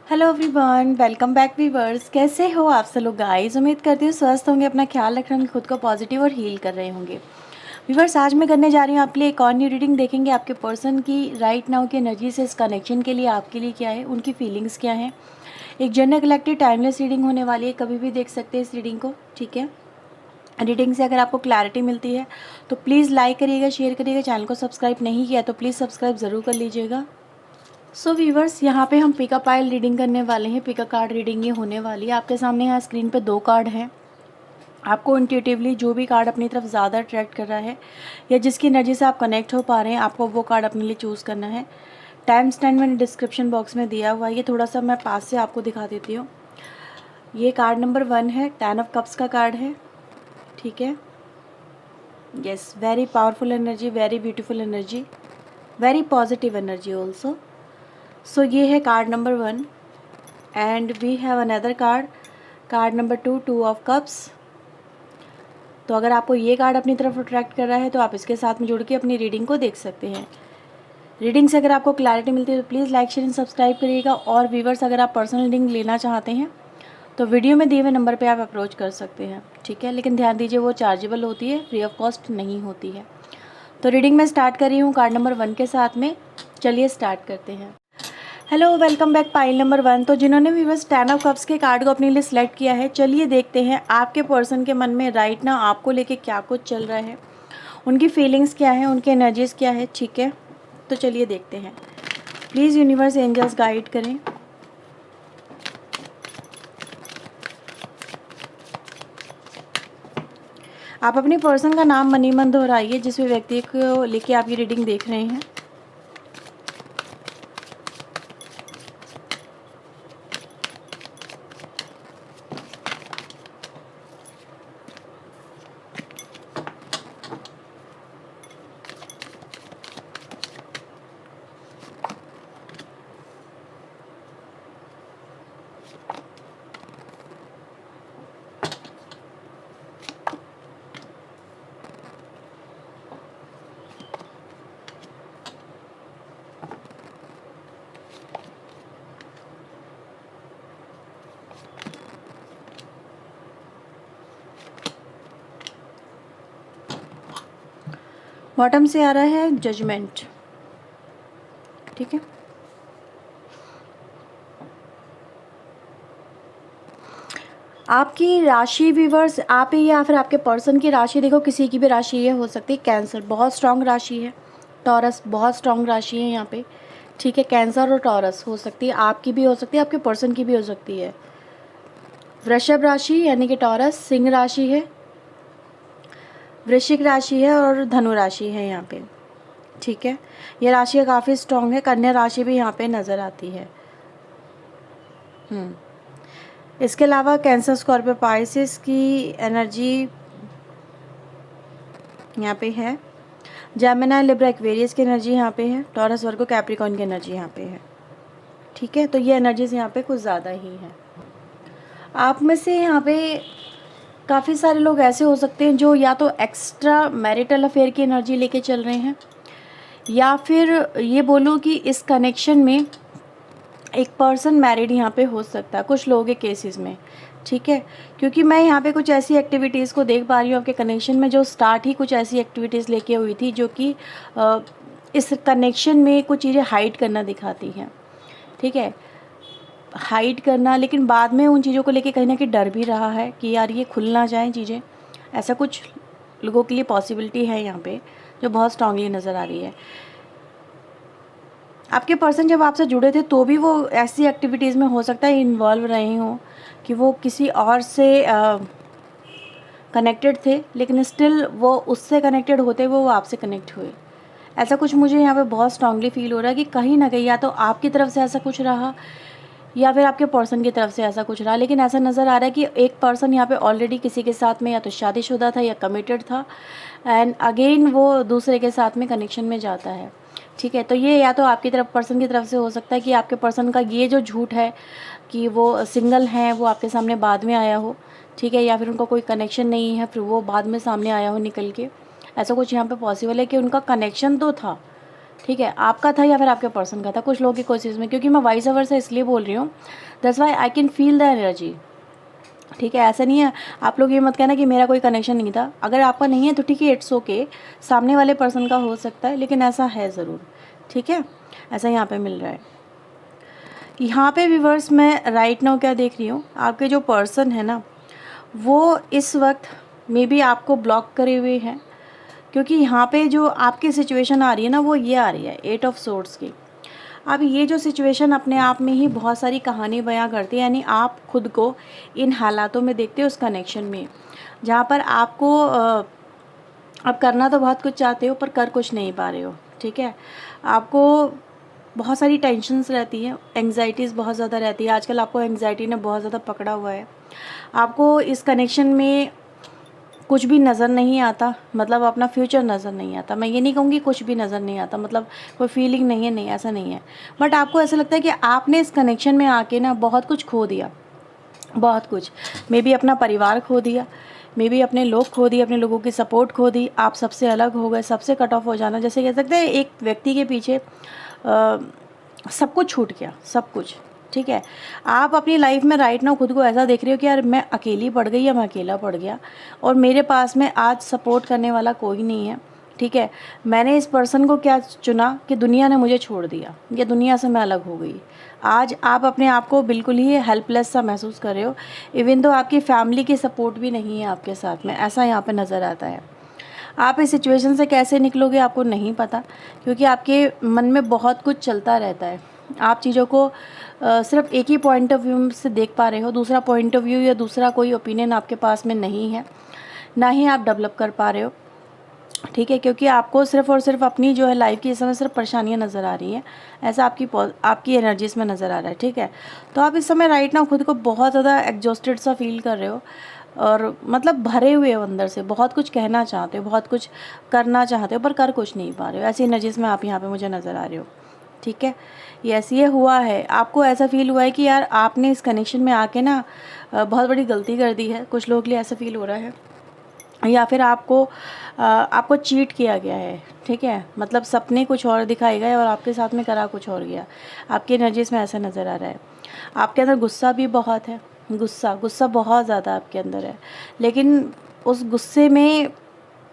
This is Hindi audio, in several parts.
Hello everyone, welcome back viewers. कैसे हो आप सब लोग गाइस? उम्मीद करती हूँ स्वस्थ होंगे, अपना ख्याल रख रहे होंगे, खुद को पॉजिटिव और हील कर रहे होंगे। वीवर्स, आज मैं करने जा रही हूँ आपके लिए एक और न्यू रीडिंग। देखेंगे आपके पर्सन की राइट नाउ की एनर्जी से इस कनेक्शन के लिए आपके लिए क्या है, उनकी फीलिंग्स क्या हैं। एक जनरल कलेक्टिव टाइमलेस रीडिंग होने वाली है, कभी भी देख सकते हैं इस रीडिंग को। ठीक है, रीडिंग से अगर आपको क्लैरिटी मिलती है तो प्लीज़ लाइक करिएगा, शेयर करिएगा। चैनल को सब्सक्राइब नहीं किया तो प्लीज़ सब्सक्राइब ज़रूर कर लीजिएगा। सो वीवर्स, यहाँ पे हम पिका पाइल रीडिंग करने वाले हैं। पिका कार्ड रीडिंग ये होने वाली है। आपके सामने यहाँ स्क्रीन पे 2 कार्ड हैं। आपको इंट्यूटिवली जो भी कार्ड अपनी तरफ ज़्यादा अट्रैक्ट कर रहा है या जिसकी एनर्जी से आप कनेक्ट हो पा रहे हैं, आपको वो कार्ड अपने लिए चूज़ करना है। टाइम स्टैंड मैंने डिस्क्रिप्शन बॉक्स में दिया हुआ है। ये थोड़ा सा मैं पास से आपको दिखा देती हूँ। ये कार्ड नंबर 1 है, 10 ऑफ कप्स का कार्ड है। ठीक है, yes, very powerful energy, very beautiful energy, very positive energy also. So ये है card number 1 and we have another card number 2, 2 of cups. तो अगर आपको ये कार्ड अपनी तरफ अट्रैक्ट कर रहा है तो आप इसके साथ में जुड़ के अपनी रीडिंग को देख सकते हैं। रीडिंग से अगर आपको क्लैरिटी मिलती है तो please like share and subscribe करिएगा। और व्यूवर्स, अगर आप पर्सनल रीडिंग लेना चाहते हैं तो वीडियो में दिए हुए नंबर पर आप अप्रोच कर सकते हैं। ठीक है, लेकिन ध्यान दीजिए वो चार्जेबल होती है, फ्री ऑफ कॉस्ट नहीं होती है। तो रीडिंग मैं स्टार्ट कर रही हूँ कार्ड नंबर 1 के साथ में। चलिए स्टार्ट करते हैं। Hello, welcome back pile number 1। तो जिन्होंने भी बस 10 ऑफ कप्स के कार्ड को अपने लिए सिलेक्ट किया है, चलिए देखते हैं आपके पर्सन के मन में राइट ना आपको लेके क्या कुछ चल रहा है, उनकी फीलिंग्स क्या है, उनकी एनर्जीज़ क्या है। ठीक है, तो चलिए देखते हैं। प्लीज़ यूनिवर्स एंजल्स गाइड करें। आप अपने पर्सन का नाम मनी मन दोहराइए जिस भी व्यक्ति को लेके आप ये रीडिंग देख रहे हैं। बॉटम से आ रहा है जजमेंट। ठीक है, आपकी राशि व्यूवर्स, आप ही या फिर आपके पर्सन की राशि, देखो किसी की भी राशि ये हो सकती है। कैंसर बहुत स्ट्रांग राशि है, टॉरस बहुत स्ट्रांग राशि है यहाँ पे। ठीक है, कैंसर और टॉरस हो सकती है, आपकी भी हो सकती है, आपके पर्सन की भी हो सकती है। वृषभ राशि यानी कि टॉरस, सिंह राशि है, वृश्चिक राशि है और धनु राशि है यहाँ पे। ठीक है, ये राशि काफ़ी स्ट्रांग है। कन्या राशि भी यहाँ पे नज़र आती है। इसके अलावा कैंसर, स्कॉर्पियो, पाइसेस की एनर्जी यहाँ पे है। जेमिनी, लिब्रा, एक्वेरियस की एनर्जी यहाँ पे है। टॉरस, वर्गो, कैप्रिकॉर्न की एनर्जी यहाँ पे है। ठीक है, तो ये एनर्जीज यहाँ पे कुछ ज़्यादा ही हैं। आप में से यहाँ पे काफ़ी सारे लोग ऐसे हो सकते हैं जो या तो एक्स्ट्रा मैरिटल अफेयर की एनर्जी लेके चल रहे हैं, या फिर ये बोलूँ कि इस कनेक्शन में एक पर्सन मैरिड यहाँ पे हो सकता है कुछ लोगों के केसेस में। ठीक है, क्योंकि मैं यहाँ पे कुछ ऐसी एक्टिविटीज़ को देख पा रही हूँ आपके कनेक्शन में जो स्टार्ट ही कुछ ऐसी एक्टिविटीज़ लेके हुई थी जो कि इस कनेक्शन में कुछ चीज़ें हाइड करना दिखाती हैं। ठीक है, हाइड करना, लेकिन बाद में उन चीज़ों को लेके कहीं ना कहीं डर भी रहा है कि यार ये खुल ना जाए चीज़ें। ऐसा कुछ लोगों के लिए पॉसिबिलिटी है यहाँ पे जो बहुत स्ट्रांगली नज़र आ रही है। आपके पर्सन जब आपसे जुड़े थे तो भी वो ऐसी एक्टिविटीज़ में हो सकता है इन्वॉल्व रहे हों कि वो किसी और से कनेक्टेड थे, लेकिन स्टिल वो उससे कनेक्टेड होते हुए वो आपसे कनेक्ट हुए। ऐसा कुछ मुझे यहाँ पे बहुत स्ट्रांगली फील हो रहा है कि कहीं ना कहीं या तो आपकी तरफ से ऐसा कुछ रहा या फिर आपके पर्सन की तरफ से ऐसा कुछ रहा। लेकिन ऐसा नज़र आ रहा है कि एक पर्सन यहाँ पे ऑलरेडी किसी के साथ में या तो शादीशुदा था या कमिटेड था, एंड अगेन वो दूसरे के साथ में कनेक्शन में जाता है। ठीक है, तो ये या तो आपकी तरफ, पर्सन की तरफ से हो सकता है कि आपके पर्सन का ये जो झूठ है कि वो सिंगल हैं वो आपके सामने बाद में आया हो। ठीक है, या फिर उनका कोई कनेक्शन नहीं है फिर वो बाद में सामने आया हो निकल के। ऐसा कुछ यहाँ पे पॉसिबल है कि उनका कनेक्शन तो था ठीक है, आपका था या फिर आपके पर्सन का था, कुछ लोगों की कोशिश में, क्योंकि मैं वाइस वर्सा इसलिए बोल रही हूँ, that's why I can feel the energy. ठीक है, ऐसा नहीं है, आप लोग ये मत कहना कि मेरा कोई कनेक्शन नहीं था। अगर आपका नहीं है तो ठीक है, इट्स ओके, सामने वाले पर्सन का हो सकता है, लेकिन ऐसा है ज़रूर। ठीक है, ऐसा यहाँ पे मिल रहा है। यहाँ पे व्यूअर्स मैं राइट नाउ क्या देख रही हूँ, आपके जो पर्सन है ना, वो इस वक्त मे बी आपको ब्लॉक करे हुए हैं, क्योंकि यहाँ पे जो आपकी सिचुएशन आ रही है ना, वो ये आ रही है 8 ऑफ सोर्ड्स की। अब ये जो सिचुएशन अपने आप में ही बहुत सारी कहानी बयां करती है, यानी आप खुद को इन हालातों में देखते हो, उस कनेक्शन में, जहाँ पर आपको अब करना तो बहुत कुछ चाहते हो पर कर कुछ नहीं पा रहे हो। ठीक है, आपको बहुत सारी टेंशन्स रहती हैं, एंग्जाइटीज़ बहुत ज़्यादा रहती है। आजकल आपको एंग्जाइटी ने बहुत ज़्यादा पकड़ा हुआ है। आपको इस कनेक्शन में कुछ भी नज़र नहीं आता, मतलब अपना फ्यूचर नज़र नहीं आता। मैं ये नहीं कहूँगी कुछ भी नज़र नहीं आता, मतलब कोई फीलिंग नहीं है, नहीं ऐसा नहीं है, बट आपको ऐसा लगता है कि आपने इस कनेक्शन में आके ना बहुत कुछ खो दिया, बहुत कुछ। मे बी अपना परिवार खो दिया, मे बी अपने लोग खो दिए, अपने लोगों की सपोर्ट खो दी, आप सबसे अलग हो गए, सबसे कट ऑफ हो जाना, जैसे कह सकते हैं एक व्यक्ति के पीछे सब कुछ छूट गया, सब कुछ। ठीक है, आप अपनी लाइफ में राइट नाउ खुद को ऐसा देख रहे हो कि यार मैं अकेली पड़ गई या मैं अकेला पड़ गया, और मेरे पास में आज सपोर्ट करने वाला कोई नहीं है। ठीक है, मैंने इस पर्सन को क्या चुना कि दुनिया ने मुझे छोड़ दिया, या दुनिया से मैं अलग हो गई। आज आप अपने आप को बिल्कुल ही हेल्पलेस सा महसूस कर रहे हो, इवन तो आपकी फैमिली की सपोर्ट भी नहीं है आपके साथ में, ऐसा यहाँ पे नज़र आता है। आप इस सिचुएशन से कैसे निकलोगे आपको नहीं पता, क्योंकि आपके मन में बहुत कुछ चलता रहता है। आप चीज़ों को सिर्फ एक ही पॉइंट ऑफ व्यू से देख पा रहे हो, दूसरा पॉइंट ऑफ व्यू या दूसरा कोई ओपिनियन आपके पास में नहीं है, ना ही आप डेवलप कर पा रहे हो। ठीक है, क्योंकि आपको सिर्फ और सिर्फ अपनी जो है लाइफ की इस समय सिर्फ परेशानियां नज़र आ रही हैं, ऐसा आपकी एनर्जीज में नज़र आ रहा है। ठीक है, तो आप इस समय राइट ना खुद को बहुत ज़्यादा एग्जॉस्टेड सा फील कर रहे हो, और मतलब भरे हुए हो अंदर से, बहुत कुछ कहना चाहते हो, बहुत कुछ करना चाहते हो, पर कर कुछ नहीं पा रहे हो। ऐसी एनर्जीज में आप यहाँ पे मुझे नज़र आ रहे हो। ठीक है, यस, ये हुआ है, आपको ऐसा फील हुआ है कि यार आपने इस कनेक्शन में आके ना बहुत बड़ी गलती कर दी है, कुछ लोगों के लिए ऐसा फील हो रहा है, या फिर आपको चीट किया गया है। ठीक है, मतलब सपने कुछ और दिखाए गए और आपके साथ में करा कुछ और गया, आपकी एनर्जीज में ऐसा नज़र आ रहा है। आपके अंदर गुस्सा भी बहुत है, गुस्सा बहुत ज़्यादा आपके अंदर है, लेकिन उस गुस्से में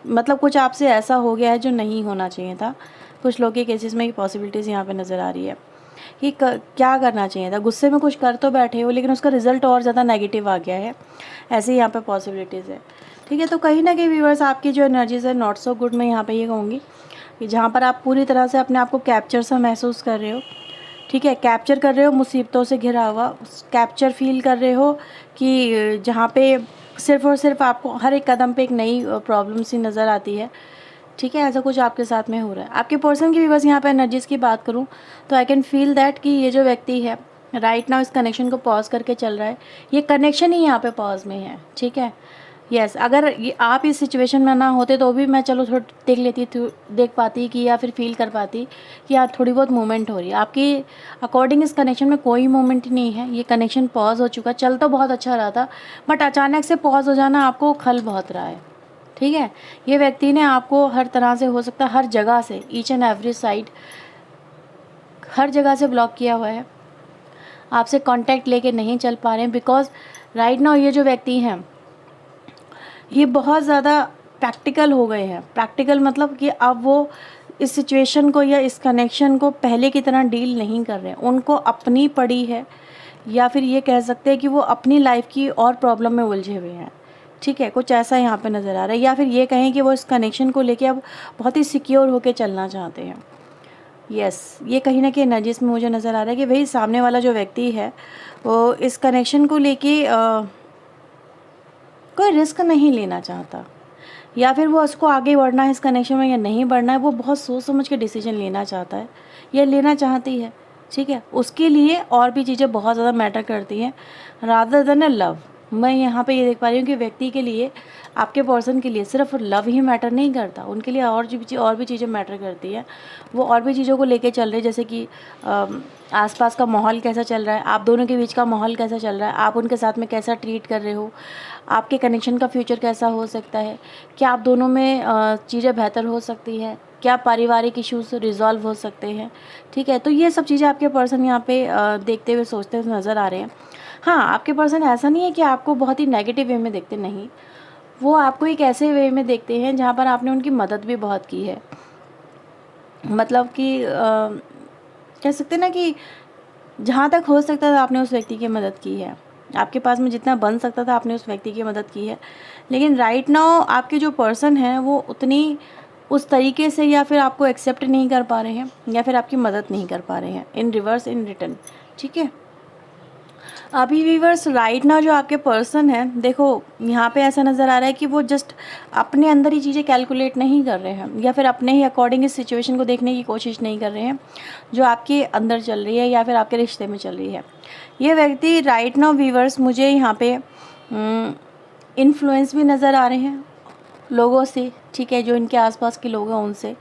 मतलब कुछ आपसे ऐसा हो गया है जो नहीं होना चाहिए था। कुछ लोगों के केसेस में ये पॉसिबिलिटीज़ यहाँ पे नज़र आ रही है कि क्या करना चाहिए था। गुस्से में कुछ कर तो बैठे हो, लेकिन उसका रिज़ल्ट और ज़्यादा नेगेटिव आ गया है, ऐसे यहाँ पे पॉसिबिलिटीज़ है। ठीक है, तो कहीं ना कहीं व्यूअर्स आपकी जो एनर्जीज़ है नॉट सो गुड, मैं यहाँ पे ये कहूँगी कि जहाँ पर आप पूरी तरह से अपने आप को कैप्चर सा महसूस कर रहे हो। ठीक है, कैप्चर कर रहे हो, मुसीबतों से घिरा हुआ कैप्चर फील कर रहे हो, कि जहाँ पे सिर्फ़ और सिर्फ आपको हर एक कदम पे एक नई प्रॉब्लम सी नज़र आती है। ठीक है, ऐसा कुछ आपके साथ में हो रहा है। आपके पर्सन की भी बस यहाँ पे एनर्जीज़ की बात करूँ तो आई कैन फील दैट कि ये जो व्यक्ति है राइट नाउ इस कनेक्शन को पॉज करके चल रहा है, ये कनेक्शन ही यहाँ पे पॉज में है। ठीक है, यस, अगर ये आप इस सिचुएशन में ना होते तो भी मैं चलो थोड़ा देख पाती कि या फिर फील कर पाती कि यार थोड़ी बहुत मूवमेंट हो रही है। आपकी अकॉर्डिंग इस कनेक्शन में कोई मूवमेंट नहीं है, ये कनेक्शन पॉज हो चुका, चल तो बहुत अच्छा रहा था, बट अचानक से पॉज हो जाना आपको खल बहुत रहा है। ठीक है, ये व्यक्ति ने आपको हर तरह से, हो सकता है हर जगह से, ईच एंड एवरी साइड, हर जगह से ब्लॉक किया हुआ है, आपसे कांटेक्ट लेके नहीं चल पा रहे हैं, बिकॉज राइट नाउ ये जो व्यक्ति हैं ये बहुत ज़्यादा प्रैक्टिकल हो गए हैं। प्रैक्टिकल मतलब कि अब वो इस सिचुएशन को या इस कनेक्शन को पहले की तरह डील नहीं कर रहे हैं, उनको अपनी पड़ी है, या फिर ये कह सकते हैं कि वो अपनी लाइफ की और प्रॉब्लम में उलझे हुए हैं। ठीक है, कुछ ऐसा यहाँ पे नज़र आ रहा है, या फिर ये कहें कि वो इस कनेक्शन को लेके अब बहुत ही सिक्योर होके चलना चाहते हैं। यस, ये कहीं ना कहीं एनर्जीज में मुझे नज़र आ रहा है कि भाई सामने वाला जो व्यक्ति है वो इस कनेक्शन को लेके कोई रिस्क नहीं लेना चाहता, या फिर वो उसको आगे बढ़ना है इस कनेक्शन में या नहीं बढ़ना है, वो बहुत सोच समझ के डिसीजन लेना चाहता है या लेना चाहती है। ठीक है, उसके लिए और भी चीज़ें बहुत ज़्यादा मैटर करती हैं रादर देन अ लव। मैं यहाँ पे ये देख पा रही हूँ कि व्यक्ति के लिए, आपके पर्सन के लिए सिर्फ लव ही मैटर नहीं करता, उनके लिए और भी चीज़ें मैटर करती हैं। वो और भी चीज़ों को लेके चल रहे हैं, जैसे कि आसपास का माहौल कैसा चल रहा है, आप दोनों के बीच का माहौल कैसा चल रहा है, आप उनके साथ में कैसा ट्रीट कर रहे हो, आपके कनेक्शन का फ्यूचर कैसा हो सकता है, क्या आप दोनों में चीज़ें बेहतर हो सकती है, क्या पारिवारिक इश्यूज रिजॉल्व हो सकते हैं। ठीक है, तो ये सब चीज़ें आपके पर्सन यहाँ पे देखते हुए सोचते हुए नज़र आ रहे हैं। हाँ, आपके पर्सन ऐसा नहीं है कि आपको बहुत ही नेगेटिव वे में देखते, नहीं, वो आपको एक ऐसे वे में देखते हैं जहाँ पर आपने उनकी मदद भी बहुत की है। मतलब कि कह सकते हैं ना कि जहाँ तक हो सकता था आपने उस व्यक्ति की मदद की है, आपके पास में जितना बन सकता था आपने उस व्यक्ति की मदद की है। लेकिन राइट नाउ आपके जो पर्सन हैं वो उतनी उस तरीके से या फिर आपको एक्सेप्ट नहीं कर पा रहे हैं, या फिर आपकी मदद नहीं कर पा रहे हैं इन रिवर्स, इन रिटर्न। ठीक है, अभी व्यूअर्स राइट नाउ जो आपके पर्सन है, देखो यहाँ पे ऐसा नज़र आ रहा है कि वो जस्ट अपने अंदर ही चीज़ें कैलकुलेट नहीं कर रहे हैं, या फिर अपने ही अकॉर्डिंग इस सिचुएशन को देखने की कोशिश नहीं कर रहे हैं जो आपके अंदर चल रही है या फिर आपके रिश्ते में चल रही है। ये व्यक्ति राइट नाउ व्यूअर्स मुझे यहाँ पे इन्फ्लुएंस भी नज़र आ रहे हैं लोगों से, ठीक है, जो इनके आसपास के लोग हैं उनसे,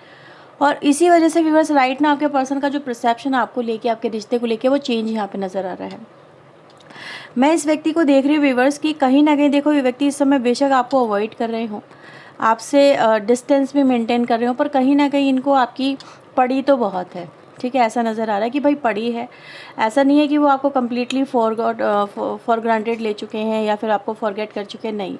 और इसी वजह से व्यूअर्स राइट नाउ आपके पर्सन का जो परसेप्शन आपको लेके, आपके रिश्ते को लेके, वो चेंज यहाँ पे नज़र आ रहा है। मैं इस व्यक्ति को देख रही हूँ व्यूअर्स कि कहीं ना कहीं देखो ये व्यक्ति इस समय बेशक आपको अवॉइड कर रहे हो, आपसे डिस्टेंस भी मेंटेन कर रहे हो, पर कहीं ना कहीं इनको आपकी पड़ी तो बहुत है। ठीक है, ऐसा नज़र आ रहा है कि भाई पड़ी है, ऐसा नहीं है कि वो आपको कम्प्लीटली फॉर ग्रांटेड ले चुके हैं या फिर आपको फॉरगेट कर चुके हैं, नहीं।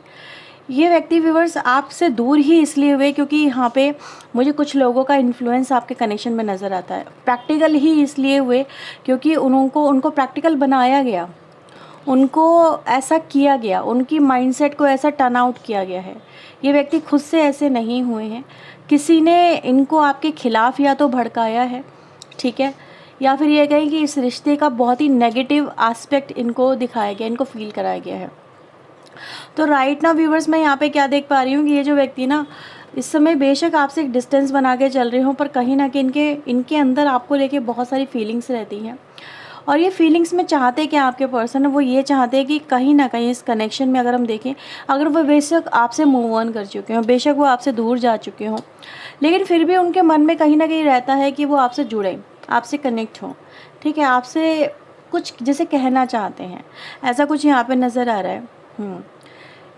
ये व्यक्ति व्यूअर्स आपसे दूर ही इसलिए हुए क्योंकि यहाँ पे मुझे कुछ लोगों का इन्फ्लुएंस आपके कनेक्शन में नज़र आता है। प्रैक्टिकल ही इसलिए हुए क्योंकि उनको प्रैक्टिकल बनाया गया, उनको ऐसा किया गया, उनकी माइंडसेट को ऐसा टर्न आउट किया गया है। ये व्यक्ति खुद से ऐसे नहीं हुए हैं, किसी ने इनको आपके खिलाफ या तो भड़काया है, ठीक है, या फिर ये कहें कि इस रिश्ते का बहुत ही नेगेटिव एस्पेक्ट इनको दिखाया गया, इनको फील कराया गया है। तो राइट नाउ व्यूवर्स मैं यहाँ पे क्या देख पा रही हूँ कि ये जो व्यक्ति ना इस समय बेशक आपसे एक डिस्टेंस बना के चल रहे हों, पर कहीं ना कहीं इनके अंदर आपको लेके बहुत सारी फीलिंग्स रहती हैं। और ये फीलिंग्स में चाहते क्या आपके पर्सन है, वो ये चाहते हैं कि कहीं ना कहीं इस कनेक्शन में अगर हम देखें, अगर वो बेशक आपसे मूव ऑन कर चुके हों, बेशक वो आपसे दूर जा चुके हों, लेकिन फिर भी उनके मन में कहीं ना कहीं रहता है कि वो आपसे जुड़े, आपसे कनेक्ट हों। ठीक है, आपसे कुछ जैसे कहना चाहते हैं, ऐसा कुछ यहाँ पे नज़र आ रहा है।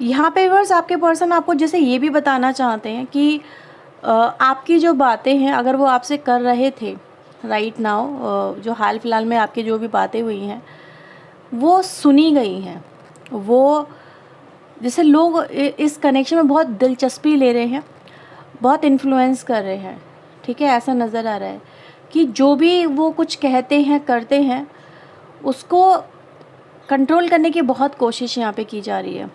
यहाँ पे व्यूअर्स आपके पर्सन आपको जैसे ये भी बताना चाहते हैं कि आपकी जो बातें हैं अगर वो आपसे कर रहे थे राइट नाउ, जो हाल फिलहाल में आपकी जो भी बातें हुई हैं वो सुनी गई हैं, वो जैसे लोग इस कनेक्शन में बहुत दिलचस्पी ले रहे हैं, बहुत इन्फ्लुएंस कर रहे हैं। ठीक है, ऐसा नज़र आ रहा है कि जो भी वो कुछ कहते हैं करते हैं उसको कंट्रोल करने की बहुत कोशिश यहाँ पे की जा रही है।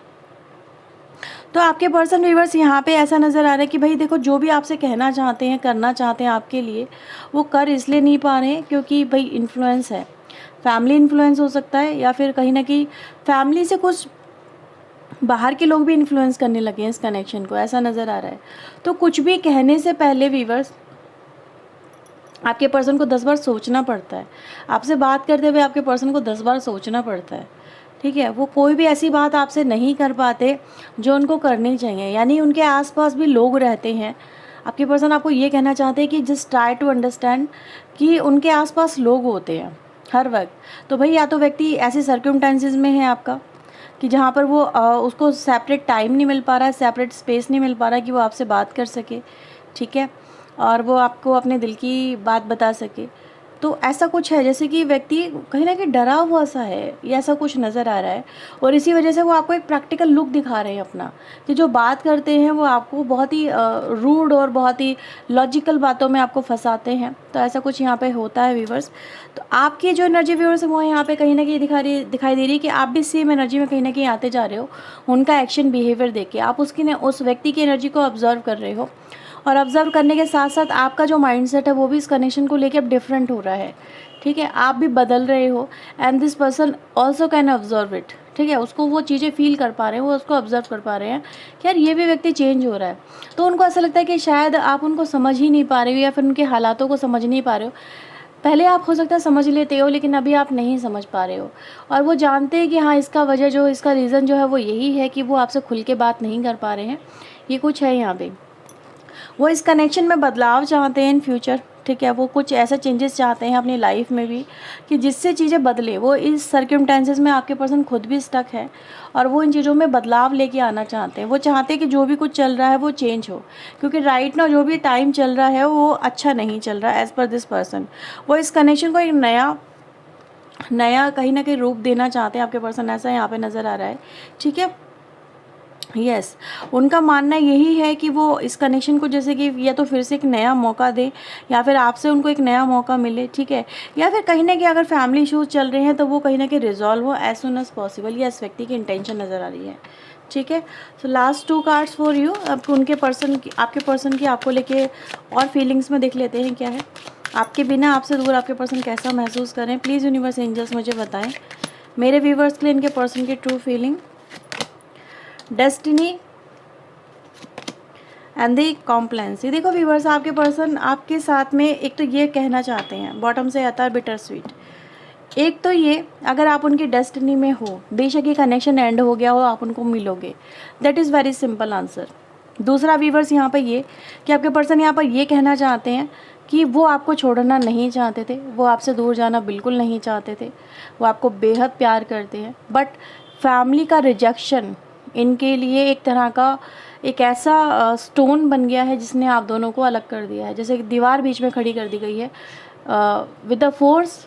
तो आपके पर्सन व्यूअर्स यहाँ पे ऐसा नज़र आ रहा है कि भाई देखो जो भी आपसे कहना चाहते हैं, करना चाहते हैं आपके लिए, वो कर इसलिए नहीं पा रहे हैं क्योंकि भाई इन्फ्लुएंस है, फैमिली इन्फ्लुएंस हो सकता है, या फिर कहीं ना कहीं फैमिली से कुछ बाहर के लोग भी इन्फ्लुएंस करने लगे हैं इस कनेक्शन को, ऐसा नज़र आ रहा है। तो कुछ भी कहने से पहले व्यूअर्स आपके पर्सन को 10 बार सोचना पड़ता है, आपसे बात करते हुए आपके पर्सन को 10 बार सोचना पड़ता है। ठीक है, वो कोई भी ऐसी बात आपसे नहीं कर पाते जो उनको करनी चाहिए, यानी उनके आसपास भी लोग रहते हैं। आपके पर्सन आपको ये कहना चाहते हैं कि जस्ट ट्राई टू अंडरस्टैंड कि उनके आसपास लोग होते हैं हर वक्त। तो भाई या तो व्यक्ति ऐसे सर्कमस्टेंसेस में है आपका कि जहाँ पर वो उसको सेपरेट टाइम नहीं मिल पा रहा है, सेपरेट स्पेस नहीं मिल पा रहा है कि वो आपसे बात कर सके, ठीक है, और वो आपको अपने दिल की बात बता सके। तो ऐसा कुछ है जैसे कि व्यक्ति कहीं ना कहीं डरा हुआ सा है, या ऐसा कुछ नज़र आ रहा है, और इसी वजह से वो आपको एक प्रैक्टिकल लुक दिखा रहे हैं अपना, कि जो बात करते हैं वो आपको बहुत ही रूड और बहुत ही लॉजिकल बातों में आपको फंसाते हैं। तो ऐसा कुछ यहाँ पे होता है व्यूवर्स। तो आपकी जो एनर्जी व्यूवर्स है वो यहाँ पे कहीं ना कहीं दिखाई दे रही है कि आप भी सेम एनर्जी में कहीं ना कहीं आते जा रहे हो, उनका एक्शन बिहेवियर देख के आप उस व्यक्ति की एनर्जी को ऑब्जर्व कर रहे हो, और ऑब्जर्व करने के साथ साथ आपका जो माइंडसेट है वो भी इस कनेक्शन को लेके अब डिफरेंट हो रहा है। ठीक है, आप भी बदल रहे हो, and this person also can observe it. ठीक है, उसको वो चीज़ें फील कर पा रहे हैं, वो उसको ऑब्जर्व कर पा रहे हैं कि यार ये भी व्यक्ति चेंज हो रहा है। तो उनको ऐसा लगता है कि शायद आप उनको समझ ही नहीं पा रहे हो, या फिर उनके हालातों को समझ नहीं पा रहे हो। पहले आप हो सकता है समझ लेते हो, लेकिन अभी आप नहीं समझ पा रहे हो। और वो जानते हैं कि हाँ, इसका वजह जो इसका रीज़न जो है वो यही है कि वो आपसे खुल के बात नहीं कर पा रहे हैं। ये कुछ है यहाँ पे। वो इस कनेक्शन में बदलाव चाहते हैं इन फ्यूचर, ठीक है। वो कुछ ऐसा चेंजेस चाहते हैं अपनी लाइफ में भी कि जिससे चीज़ें बदले। वो इस सर्कमस्टेंसेस में आपके पर्सन खुद भी स्टक है और वो इन चीज़ों में बदलाव लेके आना चाहते हैं। वो चाहते हैं कि जो भी कुछ चल रहा है वो चेंज हो, क्योंकि राइट नाउ जो भी टाइम चल रहा है वो अच्छा नहीं चल रहा एज़ पर दिस पर्सन। वो इस कनेक्शन को एक नया कहीं ना कहीं रूप देना चाहते हैं आपके पर्सन, ऐसा यहाँ पे नज़र आ रहा है, ठीक है। यस, उनका मानना यही है कि वो इस कनेक्शन को जैसे कि या तो फिर से एक नया मौका दे या फिर आपसे उनको एक नया मौका मिले, ठीक है। या फिर कहीं ना कहीं अगर फैमिली इश्यूज चल रहे हैं तो वो कहीं ना कहीं रिजॉल्व हो एज सुन एज पॉसिबल। ये इस व्यक्ति की इंटेंशन नज़र आ रही है, ठीक है। So last 2 cards for you. अब उनके पर्सन की, आपके पर्सन की आपको लेके और फीलिंग्स में देख लेते हैं क्या है। आपके बिना आपसे दूर आपके पर्सन कैसा महसूस करें, प्लीज़ यूनिवर्स एंजल्स मुझे बताएं मेरे व्यूवर्स के लिए इनके पर्सन की true feeling. Destiny and the complacency. देखो व्यूवर्स, आपके पर्सन आपके साथ में एक तो ये कहना चाहते हैं, बॉटम से आता है बिटर स्वीट। एक तो ये, अगर आप उनकी डेस्टिनी में हो, बेशक ये कनेक्शन एंड हो गया हो, आप उनको मिलोगे, that is very simple answer. दूसरा व्यूवर्स यहाँ पर ये कि आपके पर्सन यहाँ पर ये कहना चाहते हैं कि वो आपको छोड़ना नहीं चाहते थे, वो आपसे दूर जाना बिल्कुल नहीं चाहते थे, वो आपको बेहद प्यार करते हैं, बट फैमिली का रिजेक्शन इनके लिए एक तरह का एक ऐसा स्टोन बन गया है जिसने आप दोनों को अलग कर दिया है। जैसे एक दीवार बीच में खड़ी कर दी गई है with the force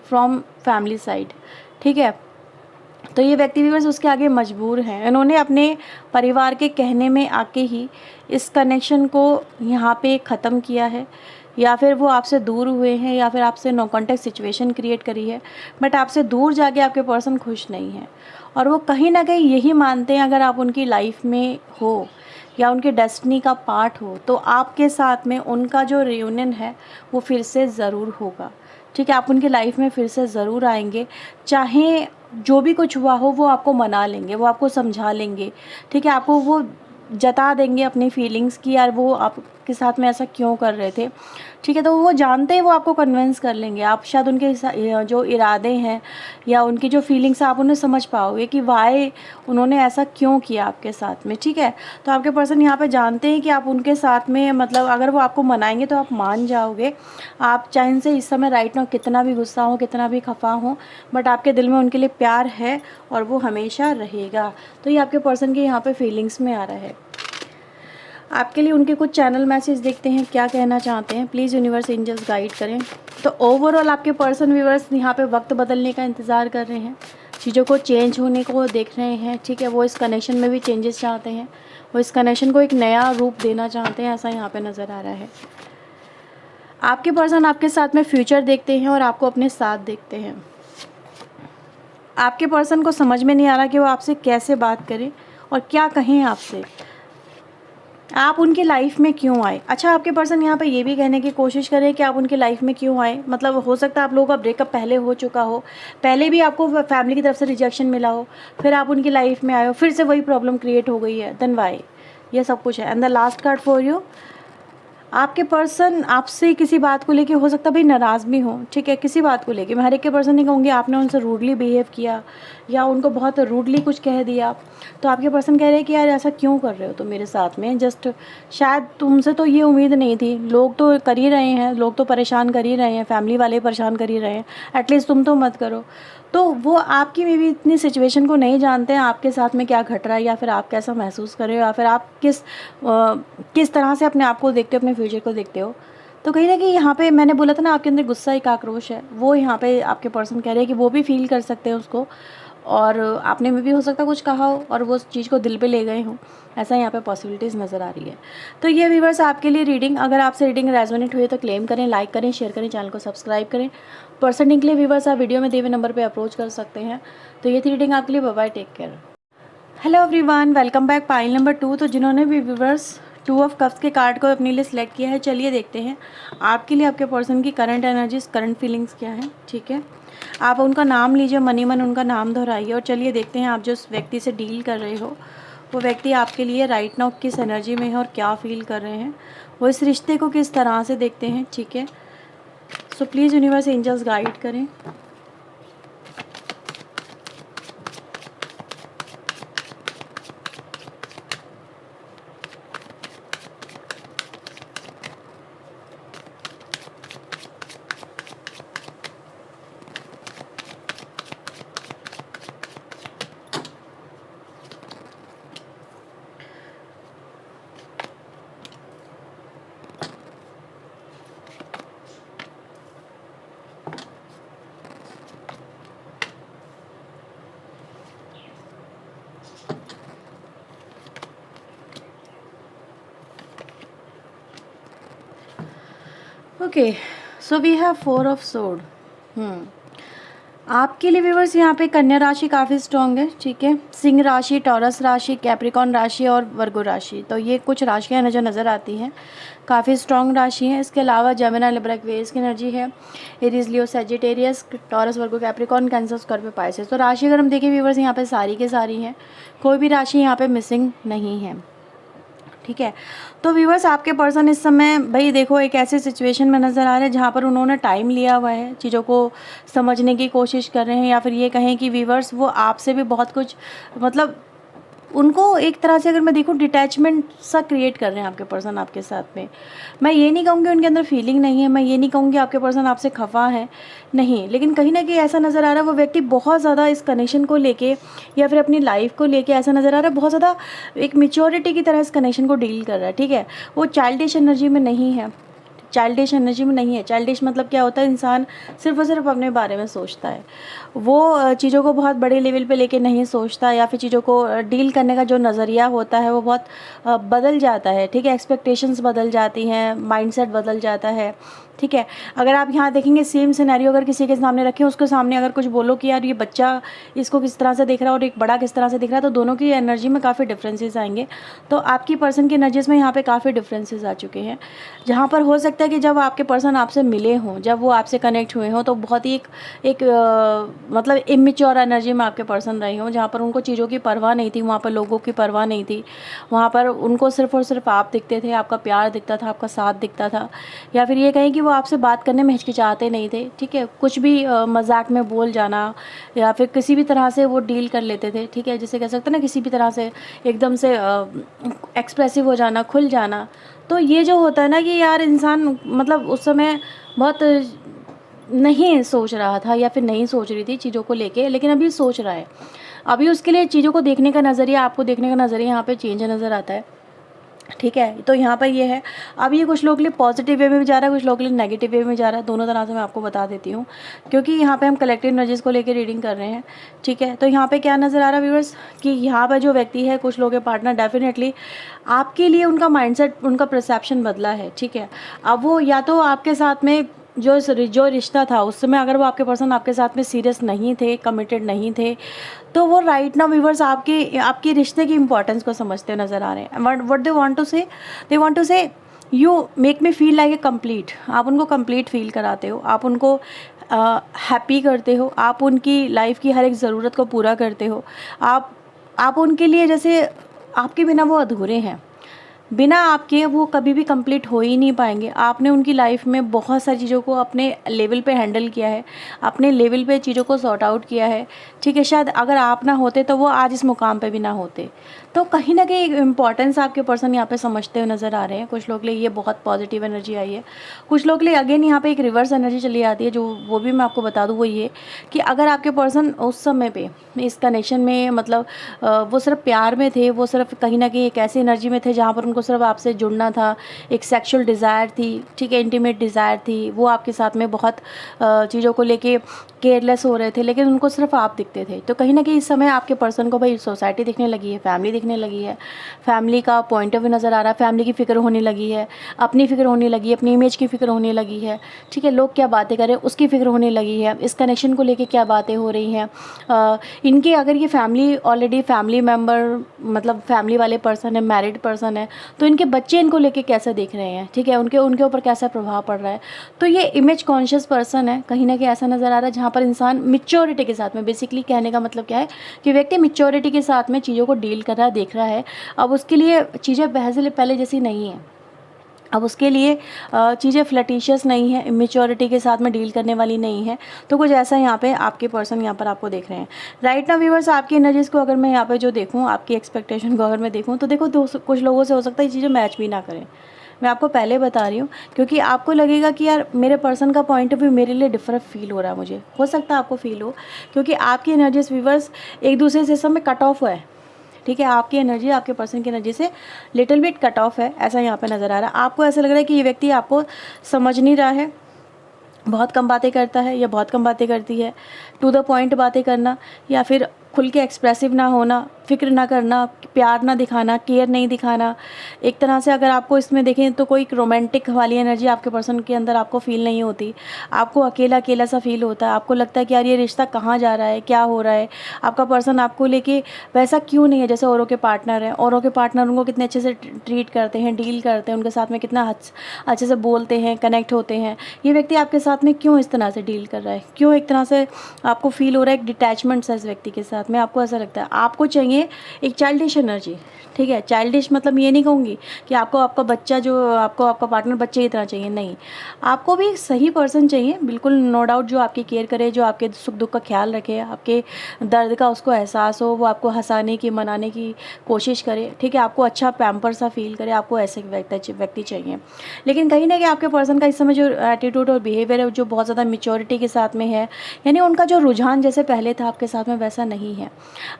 from family side, ठीक है। तो ये व्यक्ति भी बस उसके आगे मजबूर हैं। इन्होंने अपने परिवार के कहने में आके ही इस कनेक्शन को यहाँ पे ख़त्म किया है, या फिर वो आपसे दूर हुए हैं, या फिर आपसे नो कॉन्टेक्ट सिचुएशन क्रिएट करी है। बट आपसे दूर जाके आपके पर्सन खुश नहीं है और वो कहीं ना कहीं यही मानते हैं अगर आप उनकी लाइफ में हो या उनके डेस्टिनी का पार्ट हो तो आपके साथ में उनका जो रियूनियन है वो फिर से ज़रूर होगा, ठीक है। आप उनकी लाइफ में फिर से ज़रूर आएंगे, चाहे जो भी कुछ हुआ हो वो आपको मना लेंगे, वो आपको समझा लेंगे, ठीक है। आपको वो जता देंगे अपनी फीलिंग्स की, यार वो आपके साथ में ऐसा क्यों कर रहे थे, ठीक है। तो वो जानते हैं वो आपको कन्विंस कर लेंगे। आप शायद उनके जो इरादे हैं या उनकी जो फीलिंग्स आप उन्हें समझ पाओगे कि वाई उन्होंने ऐसा क्यों किया आपके साथ में, ठीक है। तो आपके पर्सन यहाँ पे जानते हैं कि आप उनके साथ में, मतलब अगर वो आपको मनाएंगे तो आप मान जाओगे। आप चाहे उनसे इस समय राइट नाउ कितना भी गुस्सा हो, कितना भी खफा हो, बट आपके दिल में उनके लिए प्यार है और वो हमेशा रहेगा। तो ये आपके पर्सन के यहाँ पे फीलिंग्स में आ रहा है। आपके लिए उनके कुछ चैनल मैसेज देखते हैं क्या कहना चाहते हैं, प्लीज़ यूनिवर्स एंजल्स गाइड करें। तो ओवरऑल आपके पर्सन व्यूअर्स यहाँ पे वक्त बदलने का इंतज़ार कर रहे हैं, चीज़ों को चेंज होने को देख रहे हैं, ठीक है। वो इस कनेक्शन में भी चेंजेस चाहते हैं, वो इस कनेक्शन को एक नया रूप देना चाहते हैं, ऐसा यहाँ पे नज़र आ रहा है। आपके पर्सन आपके साथ में फ्यूचर देखते हैं और आपको अपने साथ देखते हैं। आपके पर्सन को समझ में नहीं आ रहा कि वो आपसे कैसे बात करें और क्या कहें आपसे, आप उनकी लाइफ में क्यों आए। अच्छा, आपके पर्सन यहाँ पे ये भी कहने की कोशिश करें कि आप उनकी लाइफ में क्यों आए, मतलब हो सकता है आप लोगों का ब्रेकअप पहले हो चुका हो, पहले भी आपको फैमिली की तरफ से रिजेक्शन मिला हो, फिर आप उनकी लाइफ में आए हो, फिर से वही प्रॉब्लम क्रिएट हो गई है, देन वाई, ये सब कुछ है। And the last card for you, आपके पर्सन आपसे किसी बात को लेके हो सकता है भाई नाराज़ भी हो, ठीक है, किसी बात को लेके। मैं हर एक के पर्सन नहीं कहूँगी आपने उनसे रूडली बिहेव किया या उनको बहुत रूडली कुछ कह दिया, तो आपके पर्सन कह रहे हैं कि यार ऐसा क्यों कर रहे हो तुम मेरे साथ में, जस्ट शायद तुमसे तो ये उम्मीद नहीं थी, लोग तो कर ही रहे हैं, लोग तो परेशान कर ही रहे हैं, फैमिली वाले परेशान कर ही रहे हैं, एटलीस्ट तुम तो मत करो। तो वो आपकी में भी इतनी सिचुएशन को नहीं जानते हैं आपके साथ में क्या घट रहा है, या फिर आप कैसा महसूस कर रहे हो, या फिर आप किस तरह से अपने आप को देखते हो, अपने फ्यूचर को देखते हो। तो कहीं ना कहीं यहाँ पे मैंने बोला था ना आपके अंदर गुस्सा एक आक्रोश है, वो यहाँ पे आपके पर्सन कह रहे हैं कि वो भी फील कर सकते हैं उसको, और आपने में भी हो सकता कुछ कहा हो और वो उस चीज़ को दिल पे ले गए हों, ऐसा यहाँ पे पॉसिबिलिटीज़ नज़र आ रही है। तो ये व्यूअर्स आपके लिए रीडिंग, अगर आपसे रीडिंग रेजोनेट हुई तो क्लेम करें, लाइक करें, शेयर करें, चैनल को सब्सक्राइब करें। पर्सनिंग के लिए व्यूअर्स आप वीडियो में दिए हुए नंबर पर अप्रोच कर सकते हैं। तो ये थी रीडिंग आपके लिए, bye bye, take care. Hello everyone, welcome back pile number 2। तो जिन्होंने भी व्यूअर्स 2 ऑफ कप्स के कार्ड को अपने लिए सिलेक्ट किया है, चलिए देखते हैं आपके लिए आपके पर्सन की करंट एनर्जीज, करंट फीलिंग्स क्या है, ठीक है। आप उनका नाम लीजिए, मनी मन उनका नाम दोहराइए और चलिए देखते हैं आप जो उस व्यक्ति से डील कर रहे हो वो व्यक्ति आपके लिए राइट नाउ किस एनर्जी में है और क्या फील कर रहे हैं, वो इस रिश्ते को किस तरह से देखते हैं, ठीक है। So please universe angels guide करें। Okay, so we have 4 of sword. आपके लिए व्यूअर्स यहाँ पे कन्या राशि काफ़ी स्ट्रॉन्ग है, ठीक है। सिंह राशि, टॉरस राशि, कैप्रिकॉन राशि और वर्गो राशि, तो ये कुछ राशियाँ हैं जो नज़र आती हैं, काफ़ी स्ट्रॉन्ग राशि हैं। इसके अलावा जेमिनी, लिब्रा, एक्वेरियस की एनर्जी है, एरीज, लियो, सैजिटेरियस, टॉरस, वर्गो, कैप्रिकॉन, कैंसर, स्कॉर्पियो, पाइसेस। तो राशि अगर हम देखें व्यूअर्स यहाँ पे सारी के सारी हैं, कोई भी राशि यहाँ पे मिसिंग नहीं है, ठीक है। तो व्यूअर्स आपके पर्सन इस समय भाई देखो एक ऐसे सिचुएशन में नज़र आ रहे हैं जहाँ पर उन्होंने टाइम लिया हुआ है, चीज़ों को समझने की कोशिश कर रहे हैं, या फिर ये कहें कि व्यूअर्स वो आपसे भी बहुत कुछ मतलब उनको एक तरह से अगर मैं देखूँ डिटैचमेंट सा क्रिएट कर रहे हैं आपके पर्सन आपके साथ में। मैं ये नहीं कहूँगी उनके अंदर फीलिंग नहीं है, मैं ये नहीं कहूँगी आपके पर्सन आपसे खफा है, नहीं, लेकिन कहीं ना कहीं ऐसा नज़र आ रहा है वो व्यक्ति बहुत ज़्यादा इस कनेक्शन को लेके या फिर अपनी लाइफ को लेके ऐसा नज़र आ रहा है बहुत ज़्यादा एक मेच्योरिटी की तरह इस कनेक्शन को डील कर रहा है, ठीक है। वो चाइल्डिश एनर्जी में नहीं है, चाइल्डिश एनर्जी में नहीं है। चाइल्डिश मतलब क्या होता है, इंसान सिर्फ और सिर्फ अपने बारे में सोचता है, वो चीज़ों को बहुत बड़े लेवल पे लेके नहीं सोचता, या फिर चीज़ों को डील करने का जो नज़रिया होता है वो बहुत बदल जाता है, ठीक है। एक्सपेक्टेशंस बदल जाती हैं, माइंडसेट बदल जाता है, ठीक है। अगर आप यहाँ देखेंगे सेम सिनेरियो अगर किसी के सामने रखें, उसके सामने अगर कुछ बोलो कि यार ये बच्चा इसको किस तरह से देख रहा है और एक बड़ा किस तरह से देख रहा है, तो दोनों की एनर्जी में काफ़ी डिफरेंसेस आएंगे। तो आपकी पर्सन की एनर्जीज में यहाँ पे काफ़ी डिफरेंसेस आ चुके हैं, जहाँ पर हो सकता है कि जब आपके पर्सन आपसे मिले हों, जब वो आपसे कनेक्ट हुए हों, तो बहुत ही एक मतलब इमेच्योर एनर्जी में आपके पर्सन रहे हों, जहाँ पर उनको चीज़ों की परवाह नहीं थी, वहाँ पर लोगों की परवाह नहीं थी, वहाँ पर उनको सिर्फ और सिर्फ आप दिखते थे, आपका प्यार दिखता था, आपका साथ दिखता था, या फिर ये कहें कि वो आपसे बात करने में हिचकिचाते नहीं थे, ठीक है। कुछ भी मजाक में बोल जाना या फिर किसी भी तरह से वो डील कर लेते थे, ठीक है, जिसे कह सकते हैं ना किसी भी तरह से एकदम से एक्सप्रेसिव हो जाना, खुल जाना। तो ये जो होता है ना कि यार इंसान मतलब उस समय बहुत नहीं सोच रहा था या फिर नहीं सोच रही थी चीज़ों को लेके, लेकिन अभी सोच रहा है, अभी उसके लिए चीज़ों को देखने का नज़रिया, आपको देखने का नज़रिया यहाँ पे चेंज नज़र आता है, ठीक है। तो यहाँ पर ये है, अब ये कुछ लोगों के लिए पॉजिटिव वे में भी जा रहा है, कुछ लोगों के लिए नेगेटिव वे में जा रहा है, दोनों तरह से मैं आपको बता देती हूँ, क्योंकि यहाँ पे हम कलेक्टिव एनर्जीज़ को लेकर रीडिंग कर रहे हैं, ठीक है। तो यहाँ पे क्या नज़र आ रहा है व्यूअर्स कि यहाँ पर जो व्यक्ति है, कुछ लोगों के पार्टनर डेफिनेटली आपके लिए उनका माइंडसेट, उनका परसेप्शन बदला है, ठीक है। अब वो या तो आपके साथ में जो रिश्ता था उस समय अगर वो आपके पर्सन आपके साथ में सीरियस नहीं थे, कमिटेड नहीं थे, तो वो राइट नाउ व्यूअर्स आपके रिश्ते की इंपॉर्टेंस को समझते नज़र आ रहे हैं। व्हाट दे वांट टू से you make me feel like a complete. आप उनको कंप्लीट फील कराते हो, आप उनको हैप्पी करते हो, आप उनकी लाइफ की हर एक ज़रूरत को पूरा करते हो, आप उनके लिए जैसे आपके बिना वो अधूरे हैं, बिना आपके वो कभी भी कंप्लीट हो ही नहीं पाएंगे। आपने उनकी लाइफ में बहुत सारी चीज़ों को अपने लेवल पे हैंडल किया है, अपने लेवल पे चीज़ों को सॉर्ट आउट किया है, ठीक है। शायद अगर आप ना होते तो वो आज इस मुकाम पे भी ना होते। तो कहीं ना कहीं इम्पॉर्टेंस आपके पर्सन यहाँ पे समझते हुए नज़र आ रहे हैं। कुछ लोग के लिए ये बहुत पॉजिटिव एनर्जी आई है, कुछ लोग के लिए अगेन यहाँ पे एक रिवर्स एनर्जी चली आती है, जो वो भी मैं आपको बता दूँ वो ये कि अगर आपके पर्सन उस समय पे इस कनेक्शन में मतलब वो सिर्फ प्यार में थे, वो सिर्फ कहीं ना कहीं एक ऐसी एनर्जी में थे जहाँ पर उनको सिर्फ आपसे जुड़ना था, एक सेक्सुअल डिज़ायर थी, ठीक है, इंटीमेट डिज़ायर थी, वो आपके साथ में बहुत चीज़ों को लेके केयरलेस हो रहे थे, लेकिन उनको सिर्फ आप दिखते थे। तो कहीं ना कहीं इस समय आपके पर्सन को भाई सोसाइटी दिखने लगी है, फैमिली दिखने लगी है, फैमिली का पॉइंट ऑफ व्यू नज़र आ रहा है, फैमिली की फ़िक्र होने लगी है, अपनी फ़िक्र होने लगी है, अपनी इमेज की फ़िक्र होने लगी है, ठीक है। लोग क्या बातें करें उसकी फ़िक्र होने लगी है, इस कनेक्शन को लेके क्या बातें हो रही हैं, इनकी अगर ये फैमिली ऑलरेडी फैमिली मेम्बर मतलब फैमिली वाले पर्सन है, मैरिड पर्सन है, तो इनके बच्चे इनको लेके कैसे देख रहे हैं, ठीक है, उनके ऊपर कैसा प्रभाव पड़ रहा है। तो ये इमेज कॉन्शियस पर्सन है, कहीं ना कहीं ऐसा नज़र आ रहा है जहाँ पर इंसान मिच्योरिटी के साथ में, बेसिकली कहने का मतलब क्या है कि व्यक्ति मिच्योरिटी के साथ में चीज़ों को डील कर रहा है, देख रहा है। अब उसके लिए चीज़ें पहले जैसी नहीं है, अब उसके लिए चीज़ें फ्लर्टिशियस नहीं है, इमेच्योरिटी के साथ में डील करने वाली नहीं है। तो कुछ ऐसा यहाँ पे आपके पर्सन यहाँ पर आपको देख रहे हैं। राइट नाउ व्यूअर्स, आपकी एनर्जीज़ को अगर मैं यहाँ पे जो देखूँ, आपकी एक्सपेक्टेशन को अगर मैं देखूँ, तो देखो कुछ लोगों से हो सकता है ये चीज़ें मैच भी ना करें। मैं आपको पहले बता रही हूँ, क्योंकि आपको लगेगा कि यार मेरे पर्सन का पॉइंट ऑफ व्यू मेरे लिए डिफरेंट फील हो रहा है। मुझे हो सकता है आपको फील हो, क्योंकि आपकी एनर्जीज व्यूअर्स एक दूसरे से सब में कट ऑफ है। ठीक है, आपकी एनर्जी आपके पर्सन की एनर्जी से लिटिल बिट कट ऑफ है, ऐसा यहाँ पे नज़र आ रहा है। आपको ऐसा लग रहा है कि ये व्यक्ति आपको समझ नहीं रहा है, बहुत कम बातें करता है या बहुत कम बातें करती है, टू द पॉइंट बातें करना, या फिर खुल के एक्सप्रेसिव ना होना, फिक्र ना करना, प्यार ना दिखाना, केयर नहीं दिखाना। एक तरह से अगर आपको इसमें देखें तो कोई रोमांटिक वाली एनर्जी आपके पर्सन के अंदर आपको फील नहीं होती। आपको अकेला अकेला सा फील होता है, आपको लगता है कि यार ये रिश्ता कहाँ जा रहा है, क्या हो रहा है। आपका पर्सन आपको लेके वैसा क्यों नहीं है जैसे औरों के पार्टनर हैं। औरों के पार्टनर उनको कितने अच्छे से ट्रीट करते हैं, डील करते हैं, उनके साथ में कितना अच्छे से बोलते हैं, कनेक्ट होते हैं। ये व्यक्ति आपके साथ में क्यों इस तरह से डील कर रहा है, क्यों एक तरह से आपको फील हो रहा है एक डिटैचमेंट है इस व्यक्ति के साथ में। आपको ऐसा लगता है आपको चाहिए एक चाइल्डिश एनर्जी। ठीक है, चाइल्डिश मतलब ये नहीं कहूँगी कि आपको आपका बच्चा जो आपको आपका पार्टनर बच्चे की तरह चाहिए, नहीं। आपको भी एक सही पर्सन चाहिए, बिल्कुल नो डाउट, जो आपकी केयर करे, जो आपके सुख दुख का ख्याल रखे, आपके दर्द का उसको एहसास हो, वो आपको हंसाने की मनाने की कोशिश करे। ठीक है, आपको अच्छा पैम्पर सा फील करे, आपको ऐसे व्यक्ति चाहिए। लेकिन कहीं ना कहीं आपके पर्सन का इस समय जो एटीट्यूड और बिहेवियर है जो बहुत ज़्यादा मेच्योरिटी के साथ में है, यानी उनका जो रुझान जैसे पहले था आपके साथ में वैसा नहीं है।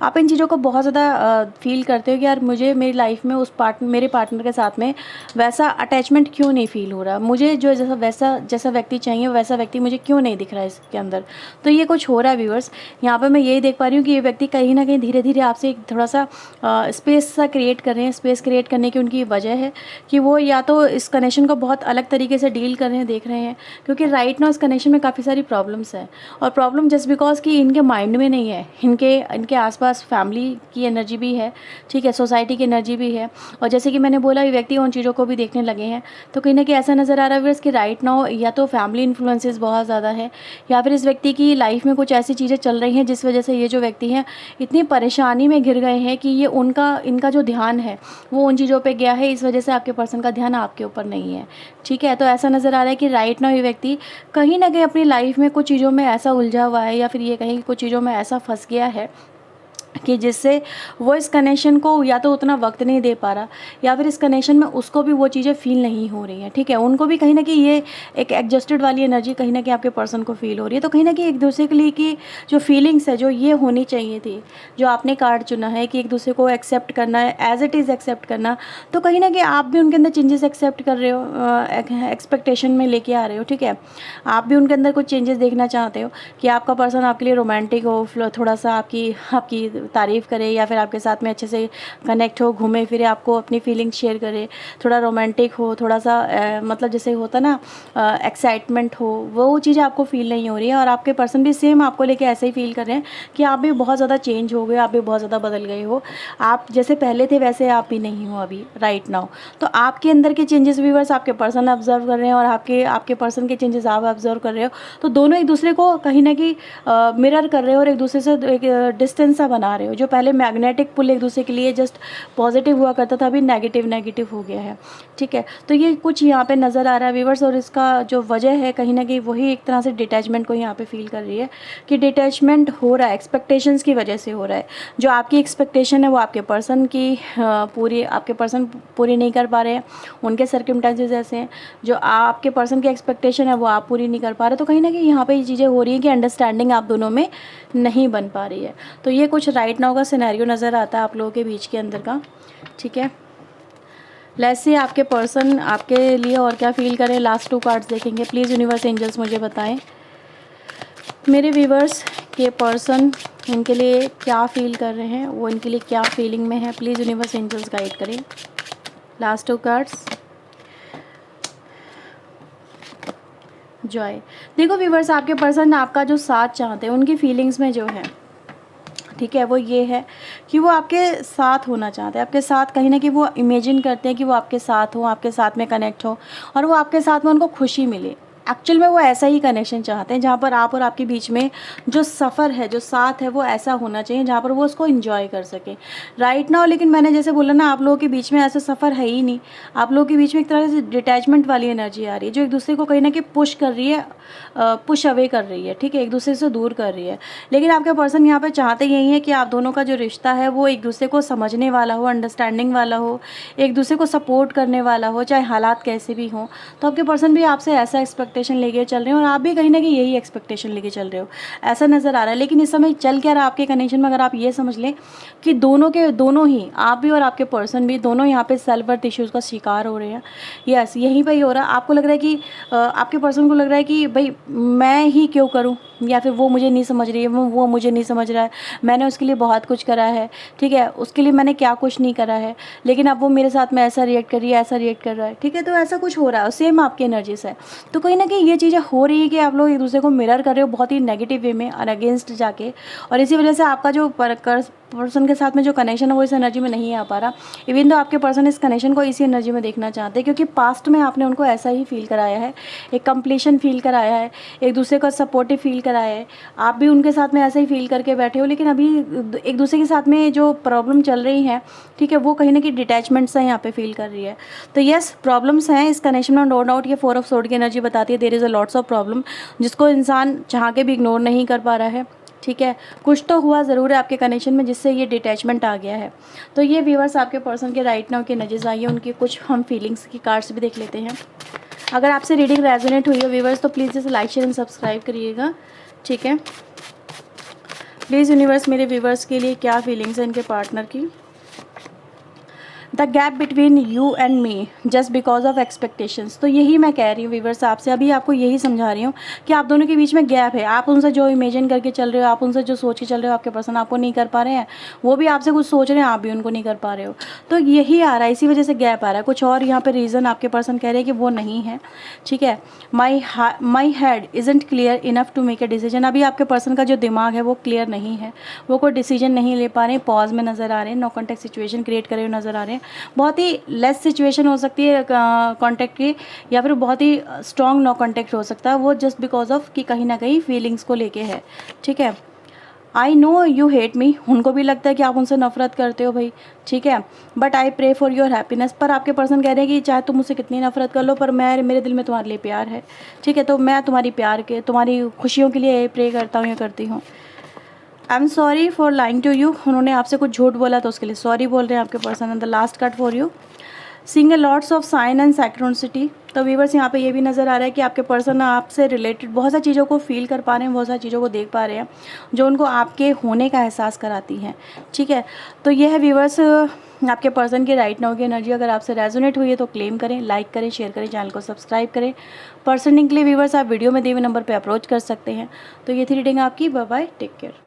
आप इन चीज़ों को बहुत ज़्यादा फील करते हो कि यार मुझे मेरी लाइफ में मेरे पार्टनर के साथ में वैसा अटैचमेंट क्यों नहीं फील हो रहा, मुझे जो जैसा व्यक्ति चाहिए वैसा व्यक्ति मुझे क्यों नहीं दिख रहा है इसके अंदर। तो ये कुछ हो रहा है व्यूअर्स। यहाँ पर मैं यही देख पा रही हूँ कि ये व्यक्ति कहीं ना कहीं धीरे धीरे आपसे एक थोड़ा सा स्पेस सा क्रिएट कर रहे हैं। स्पेस क्रिएट करने की उनकी वजह है कि वो या तो इस कनेक्शन को बहुत अलग तरीके से डील कर रहे हैं, देख रहे हैं, क्योंकि राइट नाउ इस कनेक्शन में काफ़ी सारी प्रॉब्लम्स हैं। और प्रॉब्लम जस्ट बिकॉज कि इनके माइंड में नहीं है, इनके आसपास फैमिली की एनर्जी भी है। ठीक है, सोसाइटी की एनर्जी भी है। और जैसे कि मैंने बोला, ये व्यक्ति उन चीज़ों को भी देखने लगे हैं। तो कहीं ना कहीं ऐसा नज़र आ रहा है कि राइट नाउ या तो फैमिली इन्फ्लुएंसेस बहुत ज़्यादा है, या फिर इस व्यक्ति की लाइफ में कुछ ऐसी चीज़ें चल रही हैं जिस वजह से ये जो व्यक्ति हैं इतनी परेशानी में घिर गए हैं कि ये इनका जो ध्यान है वो उन चीज़ों पे गया है। इस वजह से आपके पर्सन का ध्यान आपके ऊपर नहीं है। ठीक है, तो ऐसा नज़र आ रहा है कि राइट नाउ ये व्यक्ति कहीं ना कहीं अपनी लाइफ में कुछ चीज़ों में ऐसा उलझा हुआ है, या फिर ये कहीं कुछ चीज़ों में ऐसा फंस गया है कि जिससे वो इस कनेक्शन को या तो उतना वक्त नहीं दे पा रहा, या फिर इस कनेक्शन में उसको भी वो चीज़ें फील नहीं हो रही हैं। ठीक है, उनको भी कहीं ना कहीं ये एक एडजस्टेड वाली एनर्जी कहीं ना कहीं आपके पर्सन को फील हो रही है। तो कहीं ना कहीं एक दूसरे के लिए की जो फीलिंग्स है जो ये होनी चाहिए थी, जो आपने कार्ड चुना है कि एक दूसरे को एक्सेप्ट करना है, एज इट इज़ एक्सेप्ट करना, तो कहीं ना कहीं आप भी उनके अंदर चेंजेस एक्सेप्ट कर रहे हो, एक्सपेक्टेशन में लेके आ रहे हो। ठीक है, आप भी उनके अंदर कुछ चेंजेस देखना चाहते हो कि आपका पर्सन आपके लिए रोमांटिक हो, थोड़ा सा आपकी तारीफ़ करे, या फिर आपके साथ में अच्छे से कनेक्ट हो, घूमे फिरे, आपको अपनी फीलिंग्स शेयर करे, थोड़ा रोमांटिक हो, थोड़ा सा मतलब जैसे होता ना एक्साइटमेंट हो, वो चीज़ें आपको फील नहीं हो रही है। और आपके पर्सन भी सेम आपको लेके ऐसे ही फील कर रहे हैं कि आप भी बहुत ज़्यादा चेंज हो गए, आप भी बहुत ज़्यादा बदल गए हो, आप जैसे पहले थे वैसे आप भी नहीं हो अभी राइट नाउ। तो आपके अंदर के चेंजेस व्यूअर्स आपके पर्सन ऑब्जर्व कर रहे हैं, और आपके पर्सन के चेंजेस आप ऑब्जर्व कर रहे हो। तो दोनों एक दूसरे को कहीं ना कहीं मिरर कर रहे हो, और एक दूसरे से एक डिस्टेंस सा बना रहे हो। जो पहले मैग्नेटिक पुल एक दूसरे के लिए जस्ट पॉजिटिव हुआ करता था, अभी नेगेटिव हो गया है। ठीक है, तो ये कुछ यहाँ पे नज़र आ रहा है व्यूअर्स। और इसका जो वजह है कहीं ना कहीं वही एक तरह से डिटैचमेंट को यहाँ पे फील कर रही है कि डिटैचमेंट हो रहा है, एक्सपेक्टेशंस की वजह से हो रहा है। जो आपकी एक्सपेक्टेशन है वो आपके पर्सन पूरी नहीं कर पा रहे हैं, उनके सर्कमस्टेंसेस ऐसे हैं। जो आपके पर्सन की एक्सपेक्टेशन है वो आप पूरी नहीं कर पा रहे। तो कहीं ना कहीं यहाँ पे ये चीज़ें हो रही हैं कि अंडरस्टैंडिंग आप दोनों में नहीं बन पा रही है। तो ये कुछ राइट नाउ का सिनेरियो नज़र आता है आप लोगों के बीच के अंदर का। ठीक है, लेट्स सी आपके पर्सन आपके लिए और क्या फील करें। लास्ट 2 कार्ड्स देखेंगे। प्लीज़ यूनिवर्स एंजल्स मुझे बताएं मेरे व्यूवर्स के पर्सन इनके लिए क्या फील कर रहे हैं, वो इनके लिए क्या फीलिंग में है। प्लीज़ यूनिवर्स एंजल्स गाइड करें। Last 2 cards. जॉय। देखो व्यूवर्स, आपके पर्सन आपका जो साथ चाहते हैं, उनकी फीलिंग्स में जो है, ठीक है, वो ये है कि वो आपके साथ होना चाहते हैं, आपके साथ कहीं ना कहीं वो इमेजिन करते हैं कि वो आपके साथ हो, आपके साथ में कनेक्ट हो, और वो आपके साथ में उनको खुशी मिले। एक्चुअल में वो ऐसा ही कनेक्शन चाहते हैं जहाँ पर आप और आपके बीच में जो सफ़र है, जो साथ है, वो ऐसा होना चाहिए जहाँ पर वो उसको एंजॉय कर सके राइट नाउ। लेकिन मैंने जैसे बोला ना, आप लोगों के बीच में ऐसा सफ़र है ही नहीं। आप लोगों के बीच में एक तरह से डिटैचमेंट वाली एनर्जी आ रही है, जो एक दूसरे को कहीं ना कहीं पुश कर रही है, पुश अवे कर रही है, ठीक है, एक दूसरे से दूर कर रही है। लेकिन आपके पर्सन यहाँ पे चाहते यही है कि आप दोनों का जो रिश्ता है वो एक दूसरे को समझने वाला हो, अंडरस्टैंडिंग वाला हो, एक दूसरे को सपोर्ट करने वाला हो, चाहे हालात कैसे भी हों। तो आपके पर्सन भी आपसे ऐसा एक्सपेक्टेशन लेके चल रहे हैं और आप भी कहीं ना कहीं यही एक्सपेक्टेशन लेके चल रहे हो, ऐसा नज़र आ रहा है। लेकिन इस समय चल क्या रहा है आपके कनेक्शन में, अगर आप ये समझ लें कि दोनों ही, आप भी और आपके पर्सन भी, दोनों यहाँ पे सेल्फ वर्थ इश्यूज़ का शिकार हो रहे हैं। यस, यहीं पर ही हो रहा है। आपको लग रहा है कि आपके पर्सन को लग रहा है कि भाई मैं ही क्यों करूं, या फिर वो मुझे नहीं समझ रही है, वो मुझे नहीं समझ रहा है, मैंने उसके लिए बहुत कुछ करा है, ठीक है, उसके लिए मैंने क्या कुछ नहीं करा है, लेकिन अब वो मेरे साथ में ऐसा रिएक्ट कर रही है, ऐसा रिएक्ट कर रहा है, ठीक है। तो ऐसा कुछ हो रहा है, सेम आपकी एनर्जी से। तो कहीं ना कहीं ये चीज़ें हो रही है कि आप लोग एक दूसरे को मिरर कर रहे हो बहुत ही नेगेटिव वे में और अगेंस्ट जाके, और इसी वजह से आपका जो पर्सन के साथ में जो कनेक्शन है वो इस एनर्जी में नहीं आ पा रहा। इवन तो आपके पर्सन इस कनेक्शन को इसी एनर्जी में देखना चाहते हैं, क्योंकि पास्ट में आपने उनको ऐसा ही फील कराया है, एक कंप्लीशन फील कराया है, एक दूसरे का सपोर्टिव फील कराया है। आप भी उनके साथ में ऐसा ही फील करके बैठे हो, लेकिन अभी एक दूसरे के साथ में जो प्रॉब्लम चल रही है, ठीक है, वो कहीं ना कहीं डिटैचमेंट से यहाँ पे फील कर रही है। तो यस, प्रॉब्लम्स हैं इस कनेक्शन में, नो डाउट। ये 4 ऑफ सोर्ड की एनर्जी बताती है there is a lots of problem, जिसको इंसान चाह के भी इग्नोर नहीं कर पा रहा है, ठीक है। कुछ तो हुआ ज़रूर है आपके कनेक्शन में जिससे ये डिटैचमेंट आ गया है। तो ये व्यूअर्स आपके पर्सन के राइट नाउ के एनर्जीज आई है, उनकी कुछ हम फीलिंग्स की कार्ड्स भी देख लेते हैं। अगर आपसे रीडिंग रेजोनेट हुई है व्यूअर्स तो प्लीज़ इसे लाइक शेयर एंड सब्सक्राइब करिएगा, ठीक है। प्लीज़ यूनिवर्स मेरे व्यूअर्स के लिए क्या फीलिंग्स है इनके पार्टनर की। The gap between you and me just because of expectations. तो यही मैं कह रही हूँ व्यूअर्स आपसे, अभी आपको यही समझा रही हूँ कि आप दोनों के बीच में गैप है। आप उनसे जो इमेजिन करके चल रहे हो, आप उनसे जो सोच के चल रहे हो, आपके पर्सन आपको नहीं कर पा रहे हैं, वो भी आपसे कुछ सोच रहे हैं, आप भी उनको नहीं कर पा रहे हो। तो यही आ रहा है, इसी वजह से गैप आ रहा है। कुछ और यहाँ पर रीज़न आपके पर्सन कह रहे हैं कि वो नहीं है, ठीक है। My head isn't clear enough to make a decision. अभी आपके पर्सन का जो दिमाग है वो क्लियर नहीं है, वो कोई डिसीजन नहीं ले पा रहे हैं, पॉज में नज़र आ रहे हैं, नो कॉन्टेक्ट सिचुएशन क्रिएट करे हुए नज़र आ रहे हैं। बहुत ही लेस सिचुएशन हो सकती है कांटेक्ट की, या फिर बहुत ही स्ट्रॉन्ग नो कांटेक्ट हो सकता है, वो जस्ट बिकॉज ऑफ कि कहीं ना कहीं फीलिंग्स को लेके है, ठीक है। I know you hate me, उनको भी लगता है कि आप उनसे नफरत करते हो भाई, ठीक है, but I pray for your happiness. पर आपके पर्सन कह रहे हैं कि चाहे तुम मुझसे कितनी नफरत कर लो, पर मेरे दिल में तुम्हारे लिए प्यार है, ठीक है। तो मैं तुम्हारी खुशियों के लिए प्रे करता हूँ या करती हूँ। I am sorry for lying to you, उन्होंने आपसे कुछ झूठ बोला तो उसके लिए सॉरी बोल रहे हैं आपके person. And the last card for you, seeing a lots of sine and synchronicity. तो व्यूअर्स यहाँ पे ये भी नज़र आ रहा है कि आपके पर्सन आपसे रिलेटेड बहुत सारी चीज़ों को फील कर पा रहे हैं, बहुत सारी चीज़ों को देख पा रहे हैं जो उनको आपके होने का एहसास कराती हैं, ठीक है। तो ये है व्यूअर्स आपके पर्सन की राइट नाउ की एनर्जी। अगर आपसे रेजोनेट हुई है तो क्लेम करें, लाइक करें, शेयर करें, चैनल को सब्सक्राइब करें। पर्सनिंग के लिए व्यूअर्स आप वीडियो में दिए हुए नंबर पर अप्रोच कर सकते हैं। तो ये थी रीडिंग आपकी। Bye bye, take care.